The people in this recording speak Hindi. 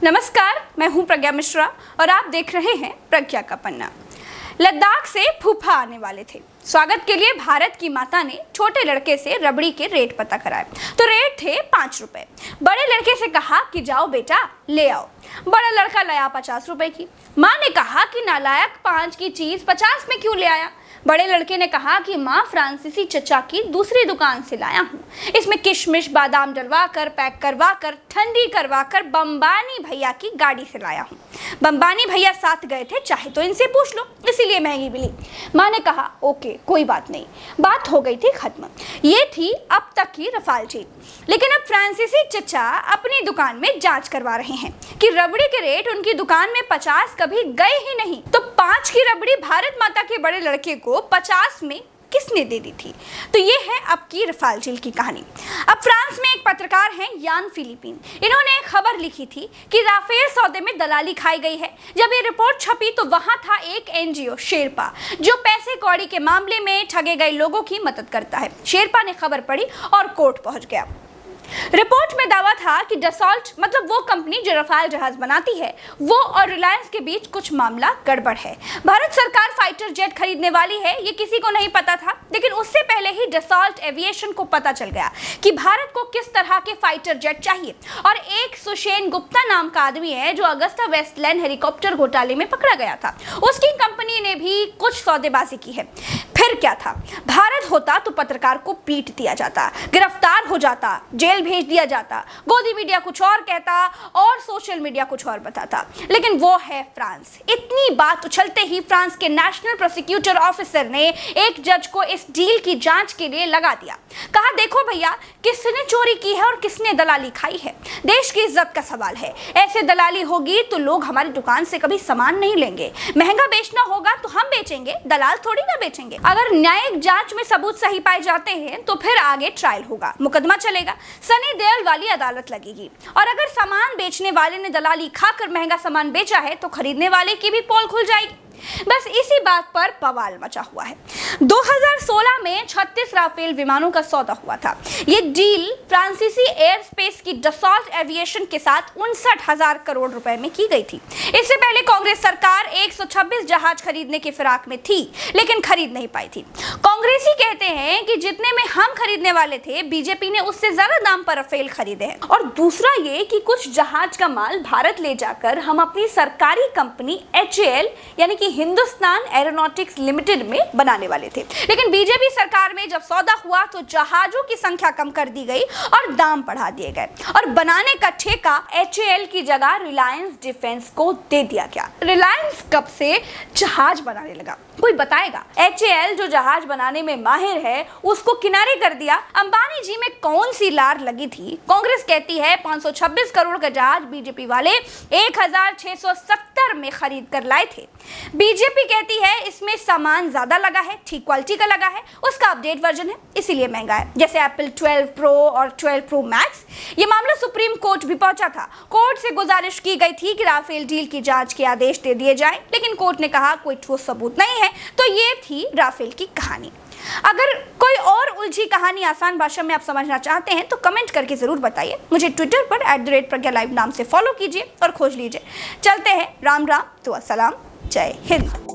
नमस्कार, मैं हूं प्रज्ञा मिश्रा और आप देख रहे हैं प्रज्ञा का पन्ना। लद्दाख से फूफा आने वाले थे। स्वागत के लिए भारत की माता ने छोटे लड़के से रबड़ी के रेट पता कराए तो रेट थे 5 रुपए। बड़े लड़के से कहा कि जाओ बेटा ले आओ। बड़ा लड़का लाया 50 रुपए की। माँ ने कहा कि नालायक 5 की चीज 50 में क्यों ले आया। बड़े लड़के ने कहा कि माँ फ्रांसीसी चचा की दूसरी दुकान से लाया हूँ, इसमें किशमिश बादाम डलवा कर पैक करवा कर ठंडी करवा कर बम्बानी भैया की गाड़ी से लाया हूँ। बम्बानी भैया साथ गए थे, चाहे तो इनसे पूछ लो, इसीलिए महंगी मिली। माँ ने कहा ओके कोई बात नहीं। बात हो गई थी खत्म। ये थी अब तक की रफाल जी। लेकिन अब फ्रांसीसी चचा अपनी दुकान में जांच करवा रहे हैं कि रबड़ी के रेट उनकी दुकान में 50 कभी गए ही नहीं, तो 5 की रबड़ी भारत माता के बड़े लड़के को 50 में किसने दे दी थी। तो ये है अब की रफाल डील की कहानी। अब फ्रांस में एक पत्रकार हैं यान फिलिपिन। इन्होंने एक खबर लिखी थी कि राफेल सौदे में दलाली खाई गई है। जब ये रिपोर्ट छपी तो वहां था एक एनजीओ शेरपा जो पैसे कौड़ी के मामले में ठगे गए लोगों की मदद करता है। शेरपा ने खबर पढ़ी और कोर्ट पहुंच गया। रिपोर्ट में दावा था कि डसॉल्ट मतलब वो कंपनी जो रफाल जहाज बनाती है, वो और रिलायंस के बीच कुछ मामला गड़बड़ है। भारत सरकार फाइटर जेट खरीदने वाली है, ये किसी को नहीं पता था, लेकिन उससे पहले ही डसॉल्ट एविएशन को पता चल गया कि भारत को किस तरह के फाइटर जेट चाहिए। और एक सुशेन गुप्ता नाम का आदमी है जो अगस्ता वेस्टलैंड हेलीकॉप्टर घोटाले में पकड़ा गया था, उसकी कंपनी ने भी कुछ सौदेबाजी की है। फिर क्या था, भारत होता तो पत्रकार को पीट दिया जाता, गिरफ्तार हो जाता, जेल भेज दिया जाता, गोदी मीडिया कुछ और कहता और सोशल मीडिया कुछ और बताता। लेकिन वो है फ्रांस। इतनी बात उछलते ही फ्रांस के नेशनल प्रोसिक्यूटर ऑफिसर ने एक जज को इस डील की जांच के लिए लगा दिया। कहा देखो भैया, किसने चोरी की है और किसने दलाली खाई है, देश की इज्जत का सवाल है। ऐसे दलाली होगी तो लोग हमारी दुकान से कभी सामान नहीं लेंगे। महंगा बेचना होगा तो हम बेचेंगे, दलाल थोड़ी ना बेचेंगे। अगर न्यायिक जांच में सबूत सही पाए जाते हैं तो फिर आगे ट्रायल होगा, मुकदमा चलेगा, सनी देओल वाली अदालत लगेगी। और अगर सामान बेचने वाले ने दलाली खाकर महंगा सामान बेचा है तो खरीदने वाले की भी पोल खुल जाएगी। बस इसी बात पर बवाल मचा हुआ है। 2016 में 36 राफेल विमानों का सौदा हुआ था। ये डील फ्रांसीसी एयर स्पेस की डसॉल्ट एविएशन के साथ 59,000 करोड़ रुपए में की गई थी। इससे पहले कांग्रेस सरकार 126 जहाज खरीदने की फिराक में थी, लेकिन खरीद नहीं पाई थी। कांग्रेसी कहते हैं कि जितने में हम खरीदने वाले थे, बीजेपी ने उससे ज्यादा दाम पर राफेल खरीदे हैं। और दूसरा ये कि कुछ जहाज का माल भारत ले जाकर हम अपनी सरकारी कंपनी HAL यानी कि हिंदुस्तान एरोनॉटिक्स लिमिटेड में बनाने वाले थे। लेकिन बीजेपी सरकार में जब सौदा हुआ तो जहाजों की संख्या कम कर दी गई और दाम बढ़ा दिए गए और बनाने का ठेका HAL की जगह रिलायंस डिफेंस को दे दिया गया। रिलायंस कब से जहाज बनाने लगा, कोई बताएगा? HAL जो जहाज बनाने में माहिर है उसको किनारे कर दिया। अंबानी जी में कौन सी लार लगी थी? कांग्रेस कहती है 526 करोड़ का जहाज बीजेपी वाले 1670 में खरीद कर लाए थे। बीजेपी कहती है इसमें सामान ज्यादा लगा है, ठीक क्वालिटी का लगा है, उसका अपडेट वर्जन है इसीलिए महंगा है, जैसे एप्पल 12 प्रो और 12 प्रो मैक्स। ये मामला सुप्रीम कोर्ट भी पहुंचा था। कोर्ट से गुजारिश की गई थी कि राफेल डील की जांच के आदेश दे दिए जाएं, लेकिन कोर्ट ने कहा कोई ठोस सबूत नहीं है। तो ये थी राफेल की कहानी। अगर कोई और उलझी कहानी आसान भाषा में आप समझना चाहते हैं तो कमेंट करके जरूर बताइए। मुझे ट्विटर पर @प्रज्ञा लाइव नाम से फॉलो कीजिए और खोज लीजिए। चलते हैं, राम राम, तो अस्सलाम, जय हिंद।